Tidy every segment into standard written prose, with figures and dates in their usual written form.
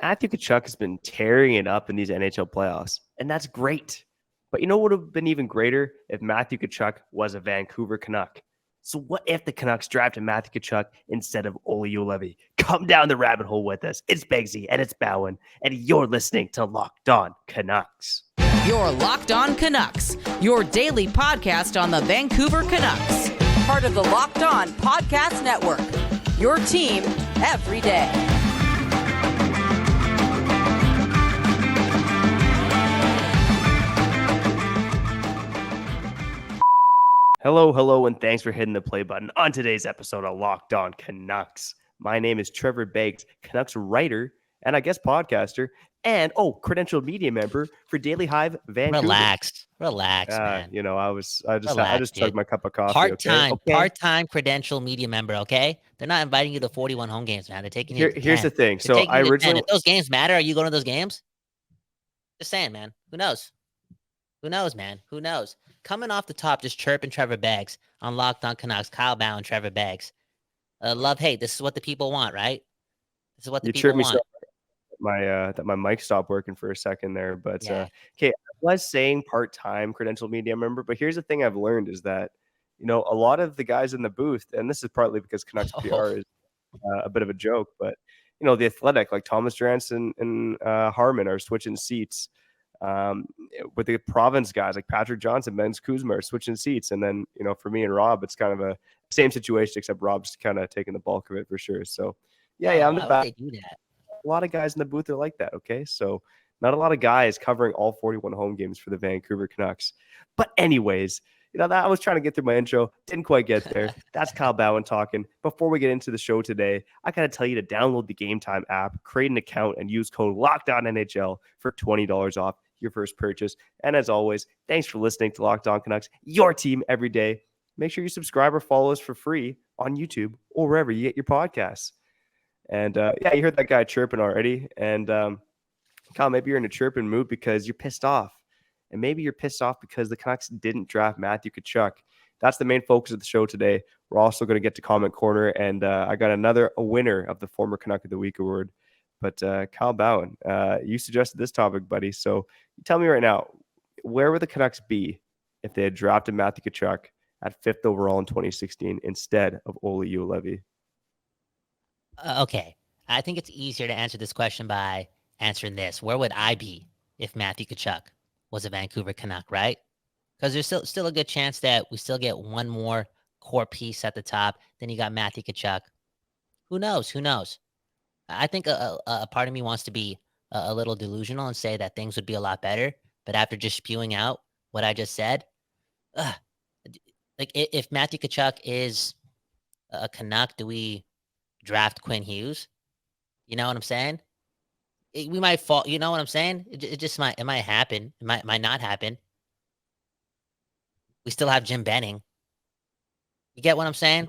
Matthew Tkachuk has been tearing it up in these NHL playoffs, and that's great. But you know what would have been even greater if Matthew Tkachuk was a Vancouver Canuck? So what if the Canucks drafted Matthew Tkachuk instead of Olli Juolevi? Come down the rabbit hole with us. It's Begsy and it's Bowen, and you're listening to Locked On Canucks. You're Locked On Canucks, your daily podcast on the Vancouver Canucks. Part of the Locked On Podcast Network, your team every day. Hello, and thanks for hitting the play button on today's episode of Locked On Canucks. My name is Trevor Beggs, Canucks writer, and I guess podcaster, and credentialed media member for Daily Hive Vancouver. Relax, man. You know, I just chugged my cup of coffee. Part-time credential media member. Okay, they're not inviting you to 41 home games, man. They're taking you. Here's the thing. So I originally, if those games matter, are you going to those games? Just saying, man. Who knows? Who knows, man? Who knows? Coming off the top, just chirping Trevor Beggs on Locked On Canucks. Kyle Bowen, Trevor Beggs. Love, hate. This is what the people want, right? This is what the people want. That my mic stopped working for a second there, but yeah. Okay, I was saying part-time credentialed media member, but here's the thing I've learned is that, you know, a lot of the guys in the booth, and this is partly because Canucks PR is a bit of a joke, but you know, the Athletic, like Thomas Drance and Harmon are switching seats. With the Province guys like Patrick Johnson, Ben Kuzma are switching seats, and then, you know, for me and Rob, it's kind of a same situation, except Rob's kind of taking the bulk of it for sure. So I'm the back. Do that? A lot of guys in the booth are like that. Okay, so not a lot of guys covering all 41 home games for the Vancouver Canucks. But anyways, you know, that I was trying to get through my intro, didn't quite get there. That's Kyle Bowen talking. Before we get into the show today, I gotta tell you to download the Gametime app, create an account, and use code LOCKEDONNHL for $20 off your first purchase. And as always, thanks for listening to Locked On Canucks, your team every day. Make sure you subscribe or follow us for free on YouTube or wherever you get your podcasts. And you heard that guy chirping already. And Kyle, maybe you're in a chirping mood because you're pissed off. And maybe you're pissed off because the Canucks didn't draft Matthew Tkachuk. That's the main focus of the show today. We're also going to get to Comment Corner. And I got a winner of the former Canuck of the Week award. But Kyle Bowen, you suggested this topic, buddy. So tell me right now, where would the Canucks be if they had drafted Matthew Tkachuk at 5th overall in 2016 instead of Olli Juolevi? Okay. I think it's easier to answer this question by answering this. Where would I be if Matthew Tkachuk was a Vancouver Canuck, right? Because there's still a good chance that we still get one more core piece at the top. Then you got Matthew Tkachuk. Who knows? I think a part of me wants to be a little delusional and say that things would be a lot better. But after just spewing out what I just said, like if Matthew Tkachuk is a Canuck, do we draft Quinn Hughes? You know what I'm saying? We might fall. You know what I'm saying? It just might. It might happen. It might not happen. We still have Jim Benning. You get what I'm saying?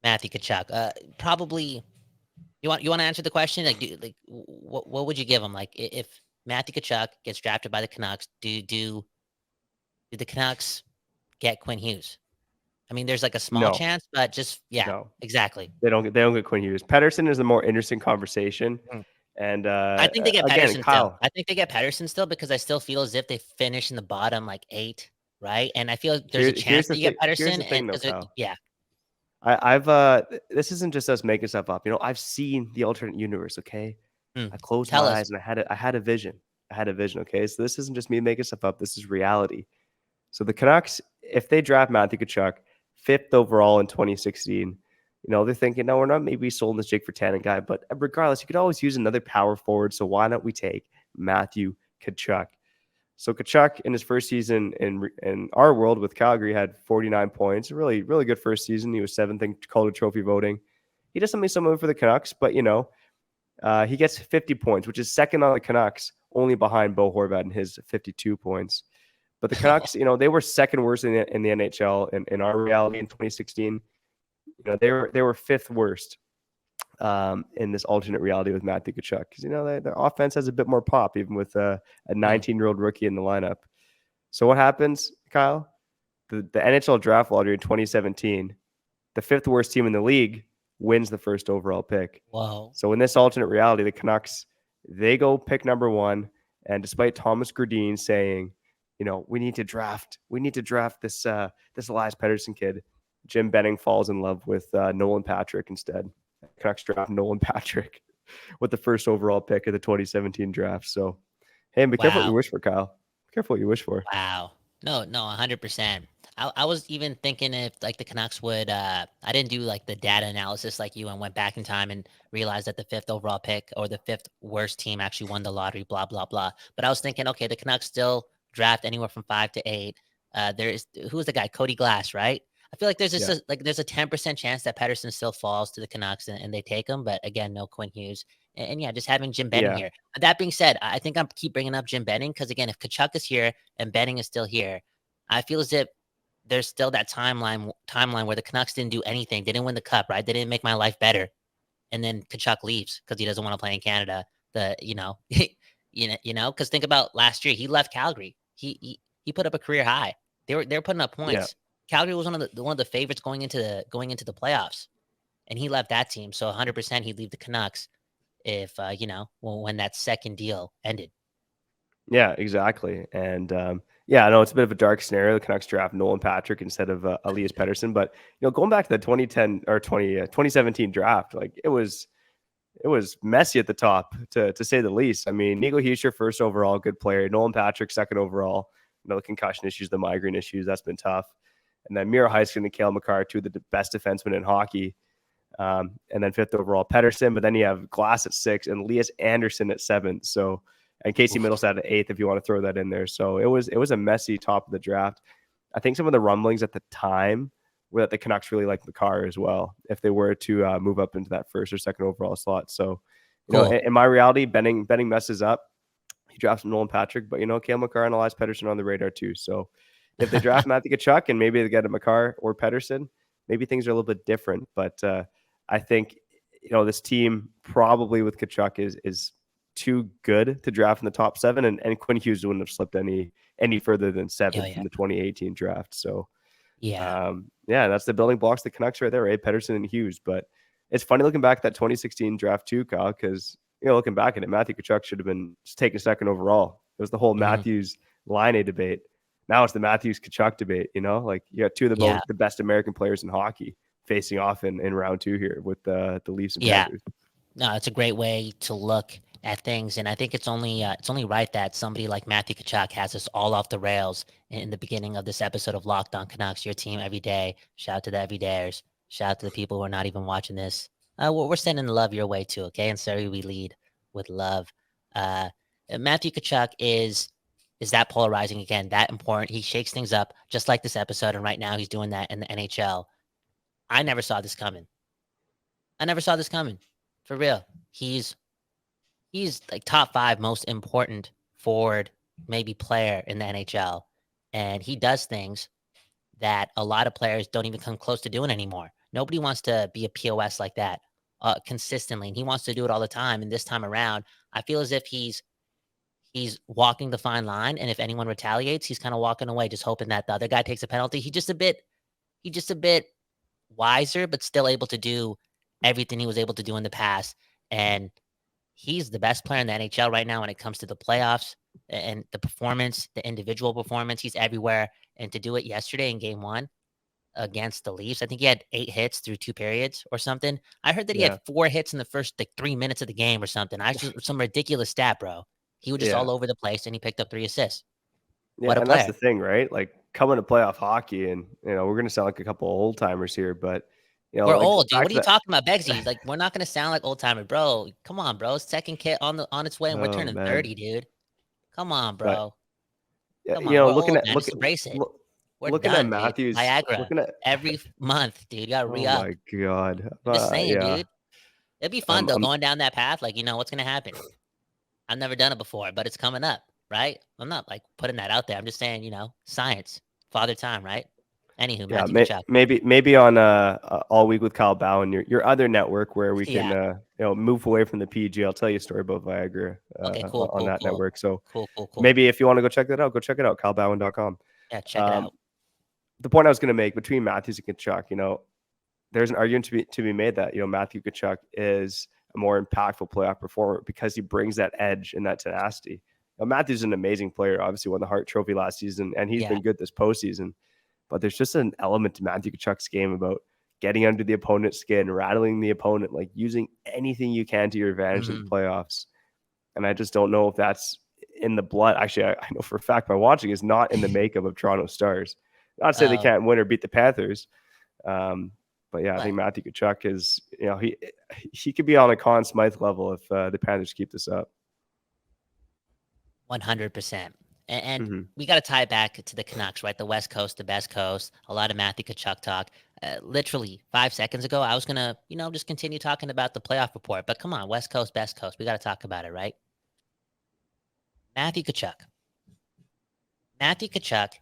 Matthew Tkachuk, probably. You want to answer the question? Like, what would you give him? Like, if Matthew Tkachuk gets drafted by the Canucks, do the Canucks get Quinn Hughes? I mean, there's like a small chance, but just exactly. They don't get Quinn Hughes. Pettersson is a more interesting conversation, and I think they get Pettersson still. I think they get Pettersson still because I still feel as if they finish in the bottom like 8, right? And I feel there's a chance that you get Pettersson. I've this isn't just us making stuff up. You know, I've seen the alternate universe. Okay, I closed my eyes and I had a vision. Okay, so this isn't just me making stuff up. This is reality. So the Canucks, if they draft Matthew Tkachuk 5th overall in 2016, you know, they're thinking, no, we're not maybe sold this Jake Virtanen guy, but regardless, you could always use another power forward. So why don't we take Matthew Tkachuk? So Tkachuk in his first season in our world with Calgary had 49 points. Really, really good first season. He was 7th in Calder Trophy voting. He does something similar for the Canucks, but, you know, he gets 50 points, which is second on the Canucks, only behind Bo Horvat and his 52 points. But the Canucks, you know, they were second worst in the NHL in our reality in 2016. You know, they were 5th worst in this alternate reality with Matthew Tkachuk, because, you know, their offense has a bit more pop, even with a 19-year-old rookie in the lineup. So what happens, Kyle? The NHL draft lottery in 2017, the 5th worst team in the league wins the first overall pick. Whoa. So in this alternate reality, the Canucks, they go pick number 1. And despite Thomas Gradin saying, we need to draft this Elias Pettersson kid, Jim Benning falls in love with Nolan Patrick instead. Canucks draft Nolan Patrick with the first overall pick of the 2017 draft. So, hey, be careful what you wish for, Kyle. Be careful what you wish for. Wow. No, 100%. I was even thinking if like the Canucks would, I didn't do like the data analysis like you and went back in time and realized that the 5th overall pick or the 5th worst team actually won the lottery, blah, blah, blah. But I was thinking, okay, the Canucks still draft anywhere from 5 to 8. Who was the guy? Cody Glass, right? I feel like there's just there's a 10% chance that Pettersson still falls to the Canucks and they take him. But again, no Quinn Hughes. And yeah, just having Jim Benning here. But that being said, I think I'm keep bringing up Jim Benning because again, if Tkachuk is here and Benning is still here, I feel as if there's still that timeline where the Canucks didn't do anything. They didn't win the cup, right? They didn't make my life better. And then Tkachuk leaves because he doesn't want to play in Canada. Because think about last year, he left Calgary. He put up a career high. They were putting up points. Yeah. Calgary was one of the favorites going into the playoffs, and he left that team. So 100% he'd leave the Canucks if when that second deal ended. Yeah, exactly. And I know it's a bit of a dark scenario. The Canucks draft Nolan Patrick instead of Elias Pettersson, but going back to the 2017 draft, like it was messy at the top to say the least. I mean, Nico Hischier first overall, good player. Nolan Patrick second overall. The concussion issues, the migraine issues, that's been tough. And then Miro Heiskanen and Cale Makar, two of the best defensemen in hockey. And then 5th overall, Pettersson. But then you have Glass at 6 and Elias Anderson at 7. So, and Casey Middlestad at 8th, if you want to throw that in there. So it was a messy top of the draft. I think some of the rumblings at the time were that the Canucks really liked Makar as well, if they were to move up into that 1st or 2nd overall slot. So, in my reality, Benning messes up. He drafts Nolan Patrick, but Cale Makar and Elias Pettersson are on the radar too. So if they draft Matthew Tkachuk and maybe they get a Makar or Pettersson, maybe things are a little bit different. But I think this team probably with Tkachuk is too good to draft in the top 7, and Quinn Hughes wouldn't have slipped any further than 7th in the 2018 draft. So that's the building blocks. The Canucks right there, right? Pettersson and Hughes. But it's funny looking back at that 2016 draft too, Kyle, because looking back at it, Matthew Tkachuk should have been taken 2nd overall. It was the whole Matthews Line A debate. Now it's the Matthews Tkachuk debate. Like you got two of the best American players in hockey facing off in round 2 here with the Leafs and Panthers. No, it's a great way to look at things, and I think it's only right that somebody like Matthew Tkachuk has us all off the rails in the beginning of this episode of Locked On Canucks, your team every day. Shout out to the everydayers. Shout out to the people who are not even watching this. We're sending the love your way too, okay? And sorry, we lead with love. Matthew Tkachuk is that polarizing again, that important. He shakes things up just like this episode, and right now he's doing that in the NHL. I never saw this coming. For real. He's like top 5 most important forward, maybe player in the NHL. And he does things that a lot of players don't even come close to doing anymore. Nobody wants to be a POS like that consistently. And he wants to do it all the time. And this time around, I feel as if he's walking the fine line. And if anyone retaliates, he's kind of walking away, just hoping that the other guy takes a penalty. He's just a bit wiser, but still able to do everything he was able to do in the past. And he's the best player in the NHL right now when it comes to the playoffs and the performance, the individual performance. He's everywhere. And to do it yesterday in game 1 against the Leafs, I think he had 8 hits through 2 periods or something. I heard that he had 4 hits in the first 3 minutes of the game or something. Some ridiculous stat, bro. He was just all over the place, and he picked up 3 assists. Yeah, what a player. That's the thing, right? Like coming to playoff hockey, and we're gonna sound like a couple of old timers here, but we're old, dude. What are you talking about, Beggsy? Like, we're not gonna sound like old timers, bro. Come on, bro. 2nd kit on its way, and we're turning 30, dude. Come on, bro. But, come on, looking at Matthews, Viagra every month, dude. You gotta re-up. Oh my god. I'm just saying, dude. It'd be fun though, going down that path. Like, what's gonna happen? I've never done it before, but it's coming up, right? I'm not like putting that out there. I'm just saying, science, father time, right? Anywho, maybe on All Week with Kyle Bowen, your other network where we can move away from the PG. I'll tell you a story about Viagra on that network. So cool. Maybe if you want to go check that out, go check it out, KyleBowen.com. Yeah, check it out. The point I was going to make between Matthews and Tkachuk, there's an argument to be made that, Matthew Tkachuk is a more impactful playoff performer because he brings that edge and that tenacity. Matthew's an amazing player. Obviously won the Hart Trophy last season, and he's been good this postseason. But there's just an element to Matthew Tkachuk's game about getting under the opponent's skin, rattling the opponent, like using anything you can to your advantage in the playoffs. And I just don't know if that's in the blood. Actually, I know for a fact by watching is not in the makeup of Toronto Stars. Not to say they can't win or beat the Panthers. But yeah, I think Matthew Tkachuk is, he could be on a Conn Smythe level if the Panthers keep this up. 100%. And we got to tie it back to the Canucks, right? The West Coast, the best coast, a lot of Matthew Tkachuk talk. Literally 5 seconds ago, I was going to, just continue talking about the playoff report. But come on, West Coast, best coast. We got to talk about it, right? Matthew Tkachuk. Matthew Tkachuk.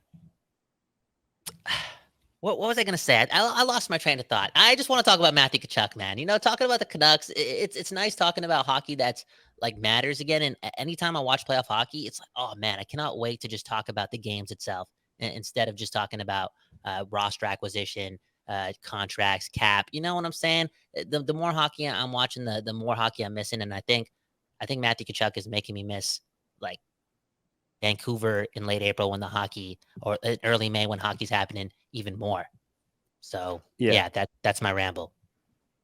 What was I going to say? I lost my train of thought. I just want to talk about Matthew Tkachuk, man. Talking about the Canucks, it's nice talking about hockey that's like matters again. And anytime I watch playoff hockey, it's like, oh man, I cannot wait to just talk about the games itself instead of just talking about roster acquisition, contracts, cap. You know what I'm saying? The more hockey I'm watching, the more hockey I'm missing. And I think Matthew Tkachuk is making me miss like Vancouver in late April when the hockey, or early May when hockey's happening even more. So yeah, that's my ramble.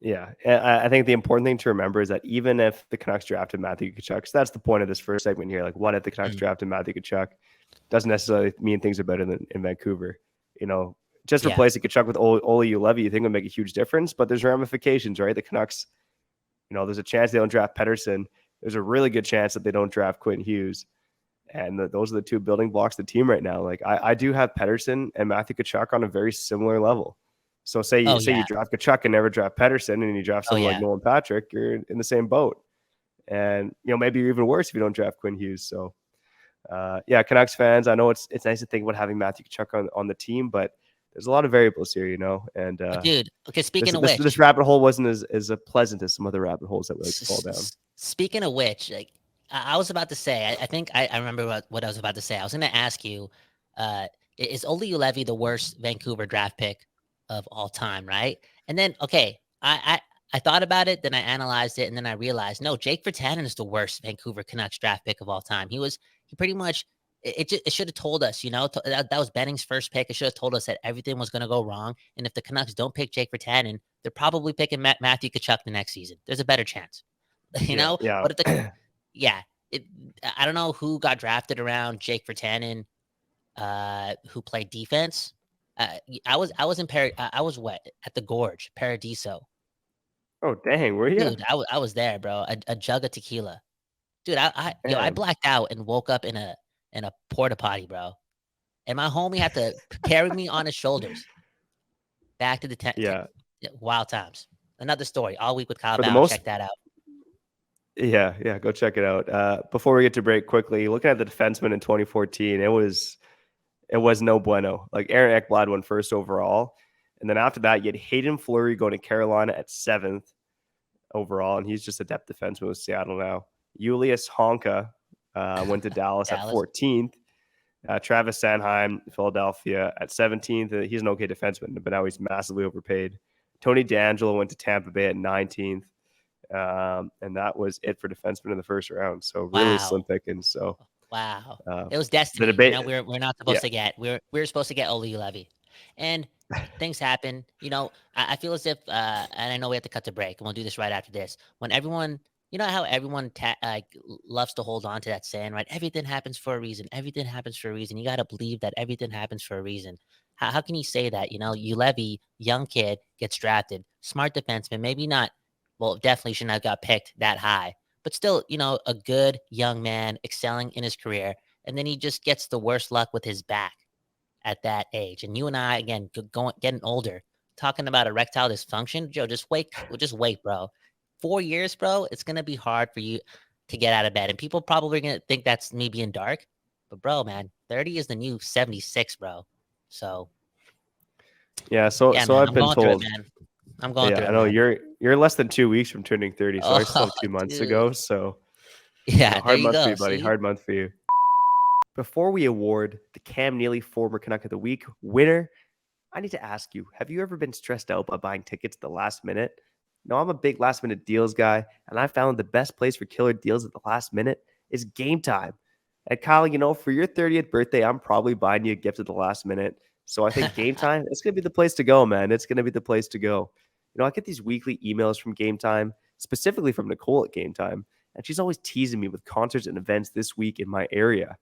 Yeah, and I think the important thing to remember is that even if the Canucks drafted Matthew Tkachuk, so that's the point of this first segment here. Like, what if the Canucks drafted Matthew Tkachuk? Doesn't necessarily mean things are better than in Vancouver. Just replacing Tkachuk with Olli Juolevi, you think would make a huge difference, but there's ramifications, right? The Canucks, there's a chance they don't draft Pettersson. There's a really good chance that they don't draft Quinn Hughes. And those are the two building blocks of the team right now. Like I do have Pettersson and Matthew Tkachuk on a very similar level. So say you draft Tkachuk and never draft Pettersson, and you draft someone like Nolan Patrick, you're in the same boat. And maybe you're even worse if you don't draft Quinn Hughes. So Canucks fans, I know it's nice to think about having Matthew Tkachuk on the team, but there's a lot of variables here, And dude, okay. Speaking of which, this rabbit hole wasn't as pleasant as some other rabbit holes that we like to fall down. Speaking of which, like, I was about to say, I think I remember what I was about to say. I was going to ask you, is Olli Juolevi the worst Vancouver draft pick of all time, right? And then, okay, I thought about it, then I analyzed it, and then I realized, no, Jake Virtanen is the worst Vancouver Canucks draft pick of all time. He pretty much, it should have told us, that was Benning's first pick. It should have told us that everything was going to go wrong. And if the Canucks don't pick Jake Virtanen, they're probably picking Matthew Tkachuk the next season. There's a better chance, Yeah. But if the I don't know who got drafted around Jake Virtanen, who played defense. I was at the Gorge, Paradiso. Oh dang, were you? Dude, I was there, bro. A jug of tequila, dude. I blacked out and woke up in a porta potty, bro. And my homie had to carry me on his shoulders back to the tent. Wild times. Another story all week with Kyle Bauer. Check that out. Yeah, go check it out. Before we get to break quickly, looking at the defenseman in 2014, it was no bueno. Like Aaron Ekblad went first overall. And then after that, you had Hayden Fleury going to Carolina at 7th overall. And he's just a depth defenseman with Seattle now. Julius Honka went to Dallas at 14th. Travis Sanheim, Philadelphia at 17th. He's an okay defenseman, but now he's massively overpaid. Tony DeAngelo went to Tampa Bay at 19th. And that was it for defensemen in the first round. So really slim pickings. So wow, it was destiny. The debate, we're not supposed to get. We're supposed to get Olli Juolevi, and things happen. I feel as if, and I know we have to cut the break, and we'll do this right after this. When everyone, how everyone loves to hold on to that saying, right? Everything happens for a reason. Everything happens for a reason. You got to believe that everything happens for a reason. How can you say that? Juolevi, young kid, gets drafted, smart defenseman, maybe not. Well, definitely shouldn't have got picked that high, but still, a good young man excelling in his career. And then he just gets the worst luck with his back at that age. And you and I, again, getting older, talking about erectile dysfunction. Joe, just wait, bro. 4 years, bro. It's going to be hard for you to get out of bed. And people probably are going to think that's me being dark, but bro, man, 30 is the new 76, bro. So. Yeah. So I've been told, man. I'm going through it. I know man. you're less than 2 weeks from turning 30, so I still have 2 months to go. So hard month for you, buddy. Hard month for you. Before we award the Cam Neely Former Canuck of the Week winner, I need to ask you, have you ever been stressed out by buying tickets at the last minute? No, I'm a big last minute deals guy, and I found the best place for killer deals at the last minute is Game Time. And Kyle, for your 30th birthday, I'm probably buying you a gift at the last minute. So I think Game Time, it's going to be the place to go, man. It's going to be the place to go. I get these weekly emails from Game Time, specifically from Nicole at Game Time, and she's always teasing me with concerts and events this week in my area.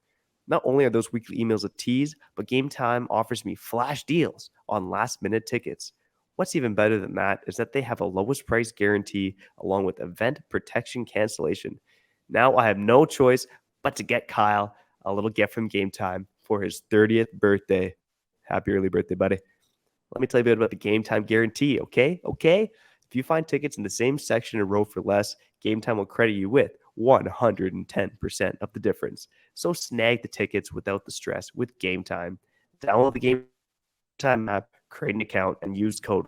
Not only are those weekly emails a tease, but Game Time offers me flash deals on last minute tickets. What's even better than that is that they have a lowest price guarantee along with event protection cancellation. Now I have no choice but to get Kyle a little gift from Game Time for his 30th birthday. Happy early birthday, buddy. Let me tell you a bit about the Game Time guarantee, okay? Okay? If you find tickets in the same section and row for less, Game Time will credit you with 110% of the difference. So snag the tickets without the stress with Game Time. Download the Game Time app, create an account, and use code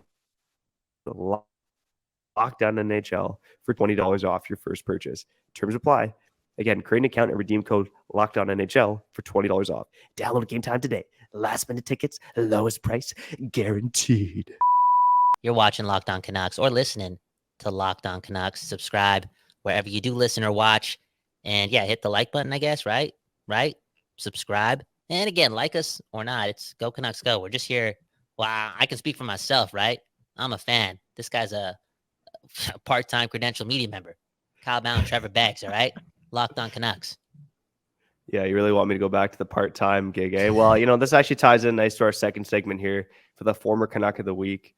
LOCKDOWNNHL for $20 off your first purchase. Terms apply. Again, create an account and redeem code LOCKDOWNNHL for $20 off. Download Game Time today. Last minute tickets, lowest price, guaranteed. You're watching Locked On Canucks or listening to Locked On Canucks. Subscribe wherever you do listen or watch. And yeah, hit the like button, I guess, right? Right? Subscribe. And again, like us or not, it's Go Canucks Go. We're just here. Wow, I can speak for myself, right? I'm a fan. This guy's a part-time credential media member. Kyle Bound, Trevor Beggs, all right? Locked On Canucks. Yeah, you really want me to go back to the part-time gig, eh? Well, this actually ties in nice to our second segment here for the former Canuck of the Week.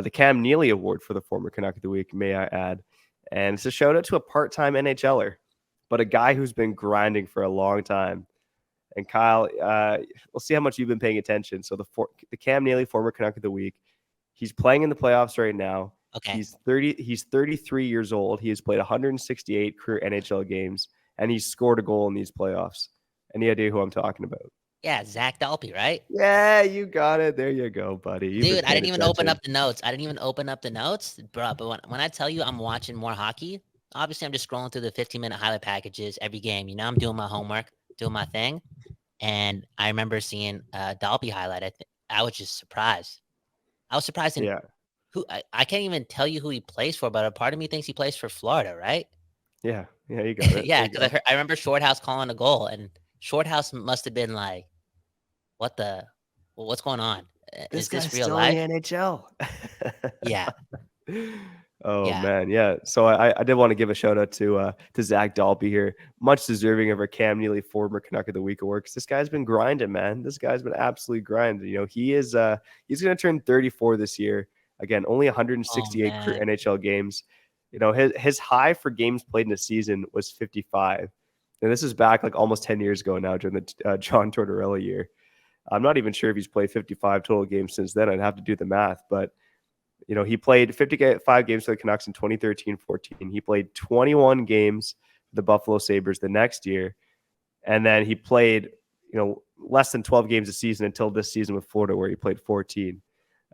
The Cam Neely Award for the former Canuck of the Week, may I add. And it's a shout out to a part-time NHLer, but a guy who's been grinding for a long time. And Kyle, we'll see how much you've been paying attention. So the Cam Neely former Canuck of the Week, he's playing in the playoffs right now. Okay. He's 33 years old. He has played 168 career NHL games, and he's scored a goal in these playoffs. Any idea who I'm talking about? Yeah, Zach Dalpe, right? Yeah, you got it. There you go, buddy. Dude, I didn't even open up the notes. Bro, but when I tell you I'm watching more hockey, obviously I'm just scrolling through the 15-minute highlight packages every game. I'm doing my homework, doing my thing. And I remember seeing Dalpe highlight. I was just surprised. I was surprised in who I can't even tell you who he plays for, but a part of me thinks he plays for Florida, right? Yeah, you got it. Yeah, because I remember Shorthouse calling a goal, and Shorthouse must have been like, what's going on? This Is this guy's real still life? in the NHL. Yeah. Oh Yeah. man, yeah. So I did want to give a shout out to Zach Dalpe here, much deserving of our Cam Neely former Canuck of the Week award. Because this guy's been grinding, man. This guy's been absolutely grinding. He's going to turn 34 this year. Again, only 168 career NHL games. His high for games played in a season was 55. And this is back like almost 10 years ago now during the John Tortorella year. I'm not even sure if he's played 55 total games since then. I'd have to do the math, but he played 55 games for the Canucks in 2013-14. He played 21 games for the Buffalo Sabres the next year. And then he played, less than 12 games a season until this season with Florida, where he played 14.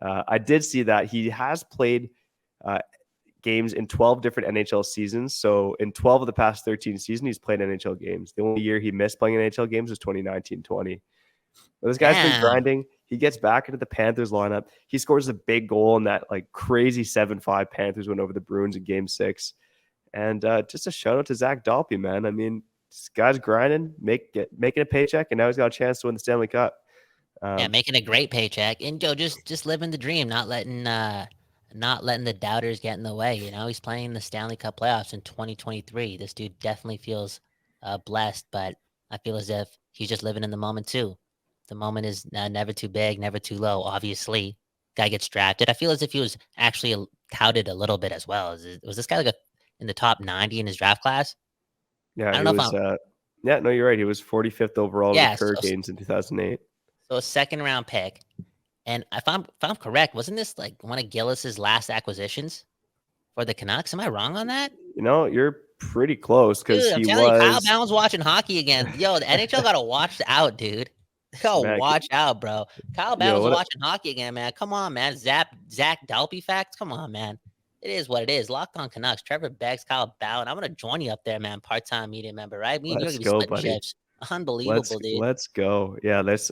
I did see that he has played games in 12 different NHL seasons. So in 12 of the past 13 seasons, he's played NHL games. The only year he missed playing NHL games was 2019-20. But this guy's been grinding. He gets back into the Panthers lineup. He scores a big goal in that like crazy 7-5 Panthers win over the Bruins in Game 6. And just a shout out to Zach Dalpe, man. I mean, this guy's grinding, making a paycheck, and now he's got a chance to win the Stanley Cup. Making a great paycheck, and Joe just living the dream, not letting the doubters get in the way. He's playing the Stanley Cup playoffs in 2023. This dude definitely feels blessed, but I feel as if he's just living in the moment too. The moment is never too big, never too low. Obviously, guy gets drafted. I feel as if he was actually touted a little bit as well. Was this guy like in the top 90 in his draft class? Yeah, I don't know if yeah, no, you're right. He was 45th overall with the Hurricanes in 2008. So a second round pick. And if I'm correct, wasn't this like one of Gillis's last acquisitions for the Canucks? Am I wrong on that? You're pretty close because I'm telling you, Kyle Bound's watching hockey again. Yo, the NHL got to watch out, dude. Watch out, bro. Kyle Bound's watching hockey again, man. Come on, man. Zach Dalpe facts. Come on, man. It is what it is. Locked On Canucks. Trevor Beggs, Kyle Bound. I'm gonna join you up there, man. Part-time media member, right? Me and you're gonna be splitting shifts. Unbelievable, dude. Let's go. Yeah, there's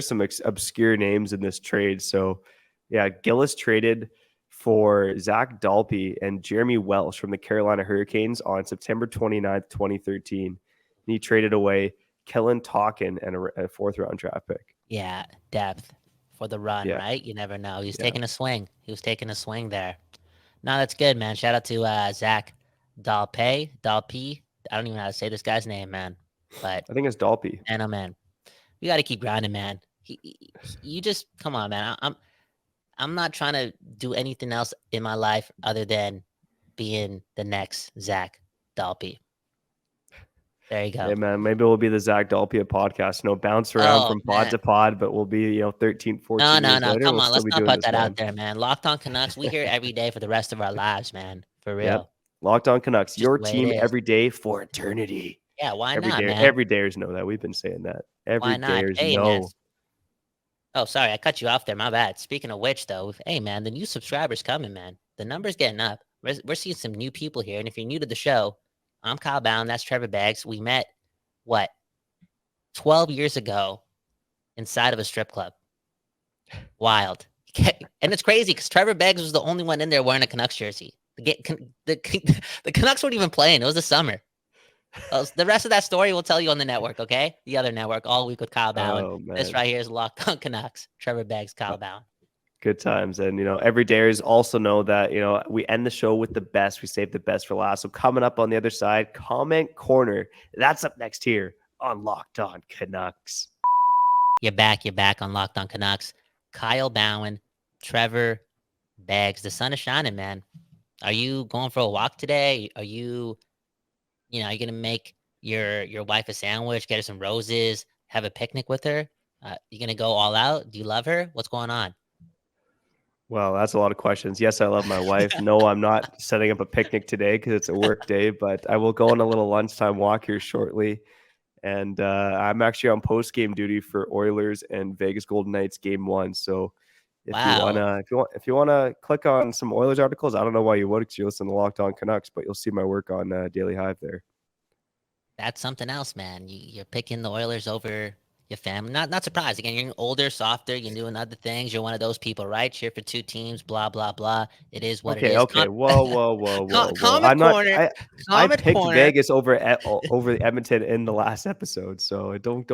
some obscure names in this trade. So, yeah, Gillis traded for Zach Dalpe and Jeremy Welsh from the Carolina Hurricanes on September 29th, 2013. And he traded away Kellen Talkin and a fourth round draft pick. Yeah, depth for the run, Yeah. right? You never know. He's Yeah. taking a swing. He was taking a swing there. No, that's good, man. Shout out to Zach Dalpe. I don't even know how to say this guy's name, man. But I think it's Dalpe. man, oh man, we got to keep grinding, man. You just come on, man. I'm not trying to do anything else in my life other than being the next Zach Dalpe. There you go. Hey, man, maybe we'll be the Zach Dalpe podcast. Bounce around Oh, from pod man. to pod, but we'll be, 13, 14 No, years later. come We'll on. still Let's be not doing put this, that man. out there, man. Locked On Canucks, we hear every day for the rest of our lives, man. For real. Yep. Locked On Canucks, Just your the way team it is. every day for eternity. Yeah, why Every not, day, man? every dayers know that. We've been saying that. Every Why not? dayers Hey, man. know. Oh, sorry, I cut you off there. My bad. Speaking of which, though, hey, man, the new subscribers coming, man. The number's getting up. We're seeing some new people here. And if you're new to the show, I'm Kyle Bound. That's Trevor Baggs. We met, 12 years ago inside of a strip club. Wild. And it's crazy because Trevor Baggs was the only one in there wearing a Canucks jersey. The Canucks weren't even playing. It was the summer. The rest of that story we'll tell you on the network, okay? The other network, All Week with Kyle Bowen. Oh, man. This right here is Locked On Canucks. Trevor Baggs, Kyle Bowen. Good times. And, every dayers also know that, we end the show with the best. We save the best for last. So coming up on the other side, comment corner. That's up next here on Locked On Canucks. You're back on Locked On Canucks. Kyle Bowen, Trevor Baggs. The sun is shining, man. Are you going for a walk today? Are you going to make your wife a sandwich, get her some roses, have a picnic with her? You going to go all out? Do you love her? What's going on? Well, that's a lot of questions. Yes, I love my wife. No, I'm not setting up a picnic today because it's a work day, but I will go on a little lunchtime walk here shortly. And I'm actually on post-game duty for Oilers and Vegas Golden Knights game 1. So if you wanna click on some Oilers articles, I don't know why you would because you listen to Locked On Canucks, but you'll see my work on Daily Hive there. That's something else, man. You're picking the Oilers over your family. Not surprised. Again, you're older, softer. You're doing other things. You're one of those people, right? Cheer for two teams. Blah blah blah. It is what it is. Okay. Whoa. Comment corner. I Comment picked corner. Vegas over Edmonton in the last episode, so don't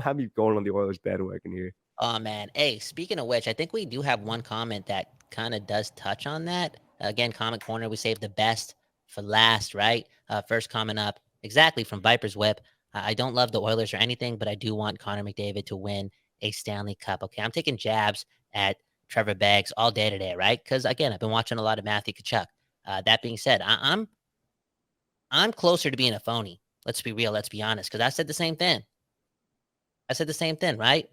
have me going on the Oilers bandwagon here. Oh man. Hey, speaking of which, I think we do have one comment that kind of does touch on that. Again, comment corner. We saved the best for last, right? First comment up. Exactly, from Viper's Whip. I don't love the Oilers or anything, but I do want Connor McDavid to win a Stanley Cup. Okay, I'm taking jabs at Trevor Baggs all day today, right? Because again, I've been watching a lot of Matthew Tkachuk. That being said, I'm closer to being a phony. Let's be real. Let's be honest. Because I said the same thing. Right?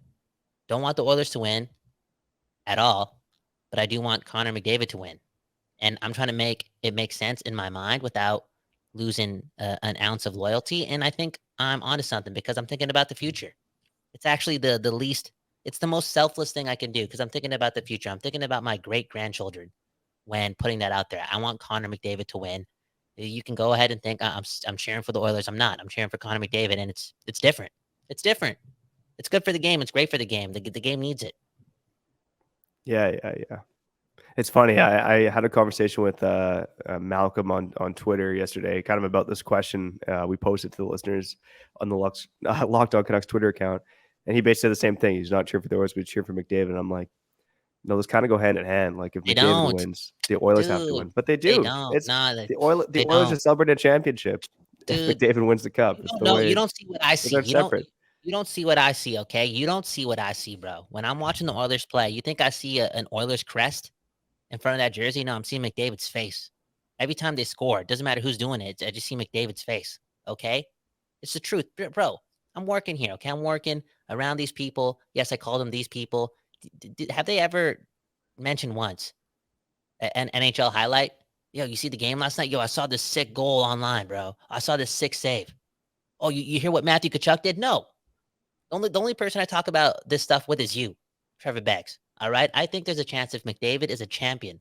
Don't want the Oilers to win at all, but I do want Connor McDavid to win, and I'm trying to make it make sense in my mind without losing an ounce of loyalty. And I think I'm onto something because I'm thinking about the future. It's actually it's the most selfless thing I can do because I'm thinking about the future. I'm thinking about my great-grandchildren when putting that out there. I want Connor McDavid to win. You can go ahead and think I'm cheering for the Oilers. I'm not. I'm cheering for Connor McDavid, and it's different. It's different. It's good for the game. It's great for the game. The game needs it. Yeah. It's funny. I had a conversation with Malcolm on Twitter yesterday, kind of about this question we posted to the listeners on the Locked On Canucks Twitter account, and he basically said the same thing. He's not cheering for the Oilers, but he's cheering for McDavid. And I'm like, no, those kind of go hand in hand. Like if They McDavid don't. wins, the Oilers have to win, but they do. They don't. The Oilers are celebrating a championship. Dude, if McDavid wins the cup, you don't see what I see. You don't see what I see. Okay, you don't see what I see, bro. When I'm watching the Oilers play, you think I see an Oilers crest in front of that jersey? No, I'm seeing McDavid's face. Every time they score, it doesn't matter who's doing it. I just see McDavid's face. Okay, it's the truth, bro. I'm working here. Okay, I'm working around these people. Yes, I call them these people. Have they ever mentioned once an NHL highlight? Yo, you see the game last night? Yo, I saw this sick goal online, bro. I saw this sick save. Oh, you hear what Matthew Tkachuk did? No. The only person I talk about this stuff with is you, Trevor Baggs. All right? I think there's a chance if McDavid is a champion,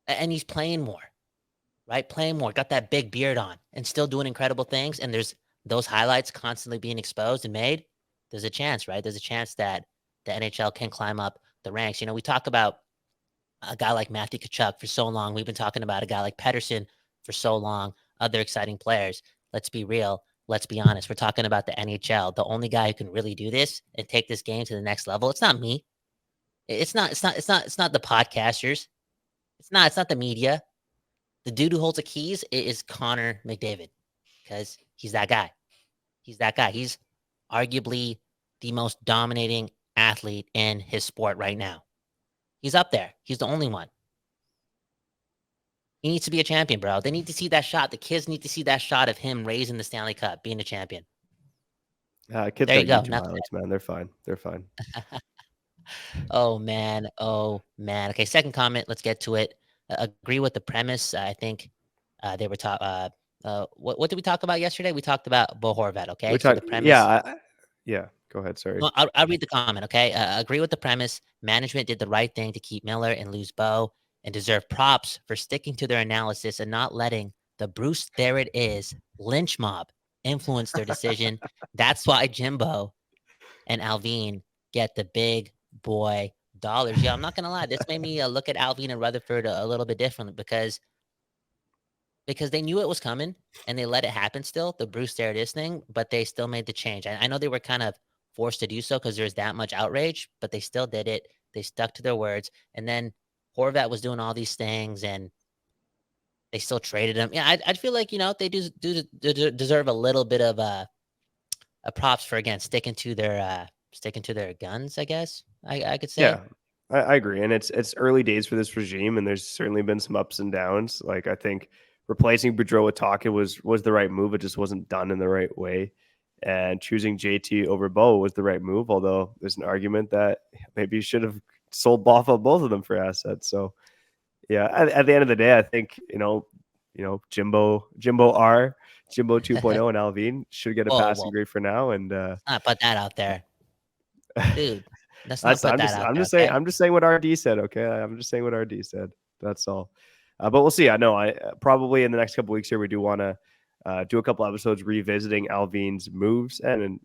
and he's playing more, right? Playing more, got that big beard on, and still doing incredible things. And there's those highlights constantly being exposed and made. There's a chance, right? There's a chance that the NHL can climb up the ranks. We talk about a guy like Matthew Tkachuk for so long. We've been talking about a guy like Pedersen for so long, other exciting players. Let's be real. Let's be honest. We're talking about the NHL. The only guy who can really do this and take this game to the next level. It's not me. It's not the podcasters. It's not the media. The dude who holds the keys is Connor McDavid because he's that guy. He's that guy. He's arguably the most dominating athlete in his sport right now. He's up there. He's the only one. He needs to be a champion, bro. They need to see that shot. The kids need to see that shot of him raising the Stanley Cup, being a champion. Kids There you got go. YouTube highlights, man. They're fine. They're fine. Oh man. Oh man. Okay. Second comment. Let's get to it. Agree with the premise. I think they were talking. What did we talk about yesterday? We talked about Bo Horvat. Okay. We're So the talking. premise. Yeah. Go ahead. Sorry. Well, I'll read the comment. Okay. Agree with the premise. Management did the right thing to keep Miller and lose Bo, and deserve props for sticking to their analysis and not letting the Bruce there it is lynch mob influence their decision. That's why Jimbo and Alvin get the big boy dollars. Yeah, I'm not gonna lie. This made me look at Alvin and Rutherford a little bit differently because they knew it was coming and they let it happen still, the Bruce there it is thing, but they still made the change. I know they were kind of forced to do so because there's that much outrage, but they still did it. They stuck to their words. And then Horvat was doing all these things and they still traded him. Yeah, I'd feel like, they do deserve a little bit of a props for, again, sticking to their guns, I guess I could say. Yeah, I agree, and it's early days for this regime, and there's certainly been some ups and downs. Like I think replacing Boudreau with Taka was the right move. It just wasn't done in the right way, and choosing JT over Bo was the right move. Although there's an argument that maybe you should have sold off of both of them for assets. So yeah, at the end of the day, I think Jimbo 2.0 and Alvin should get a Whoa, passing whoa. grade for now, and Let's not put that out there. Dude, let's not put that out I'm there, just saying okay? I'm just saying what RD said. Okay, I'm just saying what RD said. That's all. But we'll see. I know. I probably in the next couple weeks here we do want to do a couple episodes revisiting Alvin's moves and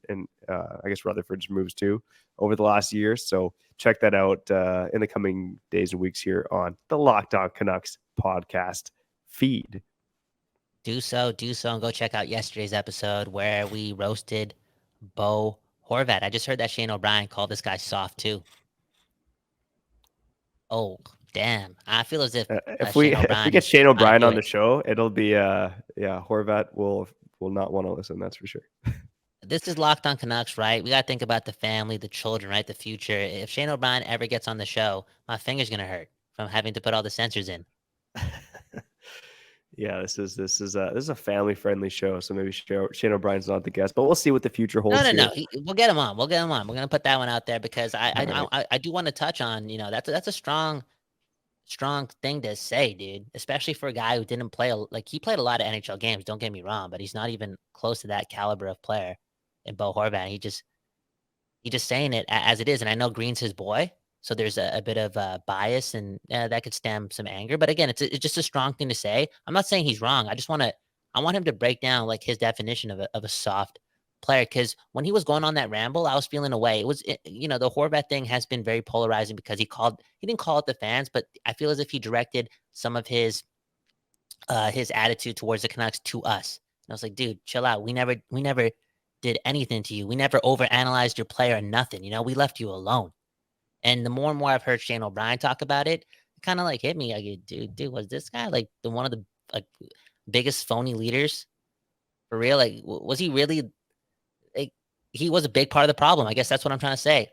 I guess Rutherford's moves too over the last year. So check that out in the coming days and weeks here on the Locked On Canucks podcast feed. Do so, and go check out yesterday's episode where we roasted Bo Horvat. I just heard that Shane O'Brien called this guy soft too. Oh, damn. I feel as if If we Shane O'Brien get is Shane trying to O'Brien do on the it. show, it'll be Horvat will not want to listen. That's for sure. This is Locked On Canucks, right? We got to think about the family, the children, right? The future. If Shane O'Brien ever gets on the show, my finger's going to hurt from having to put all the sensors in. Yeah, this is a family friendly show, so maybe Shane O'Brien's not the guest, but we'll see what the future holds No. here. We'll get him on. We'll get him on. We're going to put that one out there because All right. I do want to touch on, that's a strong thing to say, dude, especially for a guy who didn't play like he played a lot of NHL games, don't get me wrong, but he's not even close to that caliber of player in Bo Horvat. He just saying it as it is. And I know Green's his boy, so there's a bit of bias and that could stem some anger. But again, it's just a strong thing to say. I'm not saying he's wrong. I want him to break down like his definition of a soft player. Because when he was going on that ramble, I was feeling away. It was, the Horvat thing has been very polarizing because he didn't call it the fans, but I feel as if he directed some of his attitude towards the Canucks to us. And I was like, dude, chill out. We never did anything to you. We never overanalyzed your player or nothing. We left you alone. And the more and more I've heard Shane O'Brien talk about it, it kind of like hit me. Like, dude, was this guy like one of the like biggest phony leaders for real? Like, was he really? Like, he was a big part of the problem. I guess that's what I'm trying to say.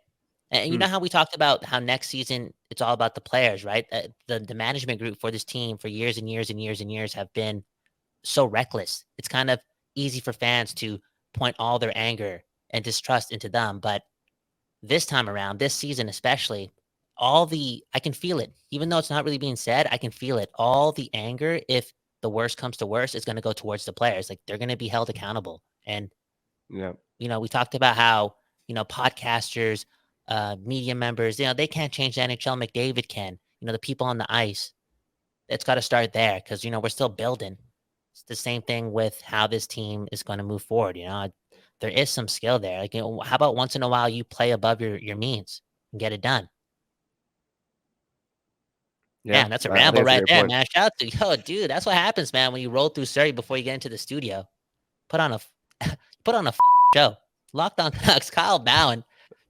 And you know how we talked about how next season it's all about the players, right? The management group for this team for years and years and years and years have been so reckless. It's kind of easy for fans to point all their anger and distrust into them. But this time around, this season especially, I can feel it. Even though it's not really being said, I can feel it. All the anger, if the worst comes to worst, is going to go towards the players. Like they're going to be held accountable. And, Yeah. we talked about how, podcasters, media members, they can't change the NHL. McDavid can, the people on the ice. it's got to start there because, we're still building. It's the same thing with how this team is going to move forward. There is some skill there. Like, how about once in a while you play above your means and get it done? Yeah, Man, that's a I think ramble that's a right great there, point. man. Shout out to dude. That's what happens, man, when you roll through Surrey before you get into the studio. Put on a fucking show. Locked On Canucks, Kyle Bowen,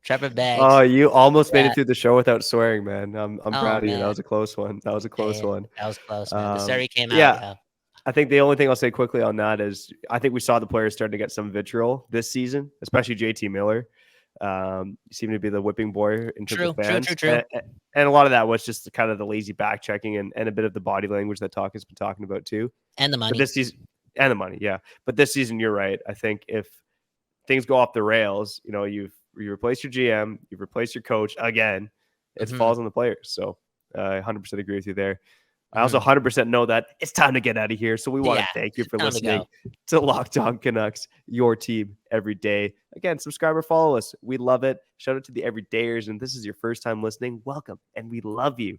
Trevor Oh, Beggs. you almost made Yeah. it through the show without swearing, man. I'm Oh proud of you. That man. was a close one. That was a close Yeah, one. that was close, man. The Surrey came out, Yeah, yeah. I think the only thing I'll say quickly on that is I think we saw the players starting to get some vitriol this season, especially JT Miller. He seemed to be the whipping boy in terms of fans. True. And a lot of that was just kind of the lazy back checking and a bit of the body language that Talk has been talking about too. And the But money. this season, and the money, yeah. But this season, you're right. I think if things go off the rails, you replace your GM, you've replaced your coach again, it falls on the players. So I 100% agree with you there. I also 100% know that it's time to get out of here. So we want to thank you for listening to Locked On Canucks, your team every day. Again, subscribe or follow us. We love it. Shout out to the everydayers. And this is your first time listening. Welcome. And we love you.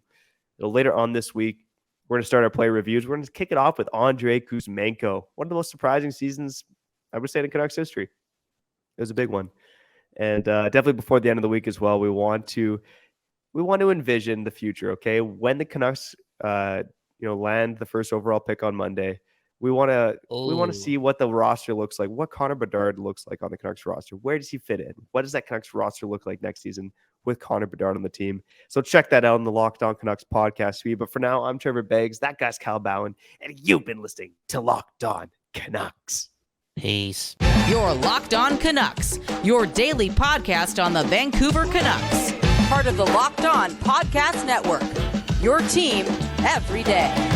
Later on this week, we're going to start our play reviews. We're going to kick it off with Andrei Kuzmenko. One of the most surprising seasons, I would say, in Canucks history. It was a big one. And definitely before the end of the week as well, we want to envision the future, okay? When the Canucks land the first overall pick on Monday, we want to see what the roster looks like, what Connor Bedard looks like on the Canucks roster. Where does he fit in? What does that Canucks roster look like next season with Connor Bedard on the team? So check that out on the Locked On Canucks podcast feed. But for now, I'm Trevor Beggs. That guy's Kyle Bowen, and you've been listening to Locked On Canucks. Peace. You're Locked On Canucks, your daily podcast on the Vancouver Canucks. Part of the Locked On Podcast Network, your team every day.